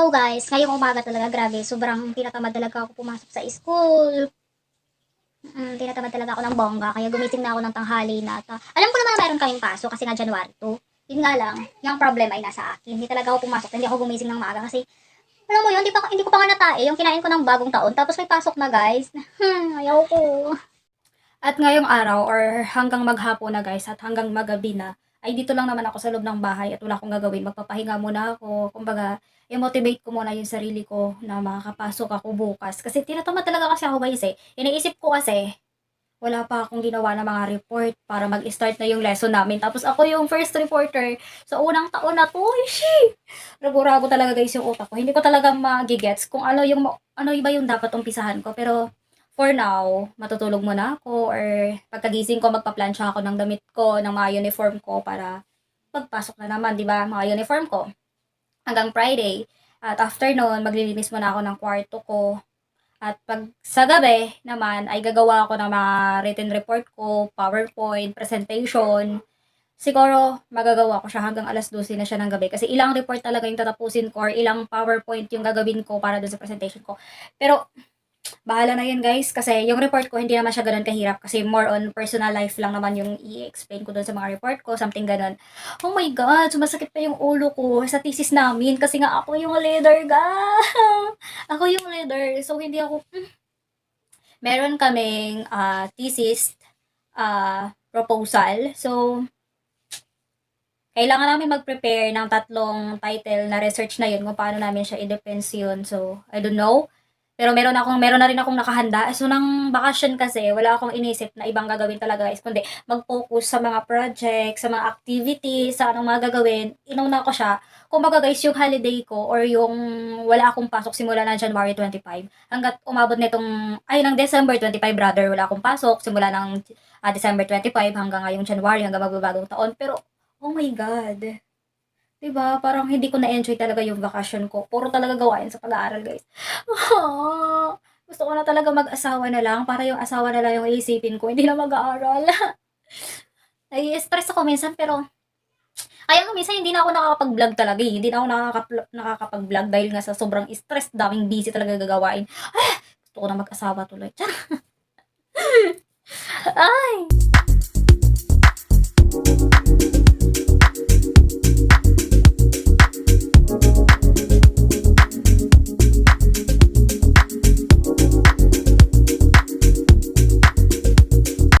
So guys, ngayong umaga talaga, grabe, sobrang tinatamad talaga ako pumasok sa school. Tinatamad talaga ako ng bongga, kaya gumising na ako ng tanghali na. Alam ko naman na mayroon kaming pasok kasi nga January 2. Yun nga lang, yung problem ay nasa akin. Hindi talaga ako pumasok, hindi ako gumising ng maaga kasi, alam mo yun, hindi ko pa nga natae yung kinain ko ng bagong taon. Tapos may pasok na guys. Ayaw ko. At ngayong araw or hanggang maghapon na guys at hanggang magabi na ay dito lang naman ako sa loob ng bahay at wala akong gagawin. Magpapahinga muna ako. Kumbaga, i-motivate ko muna yung sarili ko na makakapasok ako bukas. Kasi tinatamad talaga kasi ako guys eh. Iniisip ko kasi, wala pa akong ginawa na mga report para mag-start na yung lesson namin. Tapos ako yung first reporter sa unang taon na to. She! Rago-rago talaga guys yung utak ko. Hindi ko talaga magigets kung ano iba yung dapat umpisahan ko. Pero for now, matutulog muna ako or pagkagising ko magpa-plancha ako ng damit ko, ng mga uniform ko para pagpasok na naman, 'di ba? Mga uniform ko hanggang Friday. At after noon, maglilinis muna ako ng kwarto ko. At pag sa gabi naman ay gagawa ako ng mga written report ko, PowerPoint, presentation. Siguro magagawa ko siya hanggang 12:00 na siya ng gabi kasi ilang report talaga yung tatapusin ko or ilang PowerPoint yung gagawin ko para dun sa presentation ko. Pero bahala na yun guys kasi yung report ko hindi naman siya ganun kahirap kasi more on personal life lang naman yung i-explain ko dun sa mga report ko, something ganun. Oh my God, sumasakit pa yung ulo ko sa thesis namin kasi nga ako yung leader ga. Ako yung leader so hindi ako meron kaming thesis proposal. So kailangan namin mag-prepare ng 3 title na research na yun kung paano namin siya i-defense yun. So, I don't know. Pero meron na rin akong nakahanda. So, nang bakasyon kasi, wala akong inisip na ibang gagawin talaga guys. Kundi, mag-focus sa mga projects, sa mga activities, sa anong mga gagawin. Inuna ko siya. Kumbaga guys, yung holiday ko or yung wala akong pasok simula ng January 25. Hanggat umabot ng December 25 rather, wala akong pasok. Simula ng December 25 hanggang ngayong January, hanggang magbabagong taon. Pero, oh my God. 'Di ba? Parang hindi ko na-enjoy talaga yung vacation ko. Puro talaga gawain sa pag-aaral, guys. Gusto ko na talaga mag-asawa na lang para yung asawa na lang yung iisipin ko, hindi na mag-aaral. Nai-stress ako minsan pero kaya nga minsan hindi na ako nakakapag-vlog talaga eh. Hindi na ako nakakapag-vlog dahil nga sa sobrang stress, daming busy talaga gagawain. Gusto ko na mag-asawa tuloy. Ay!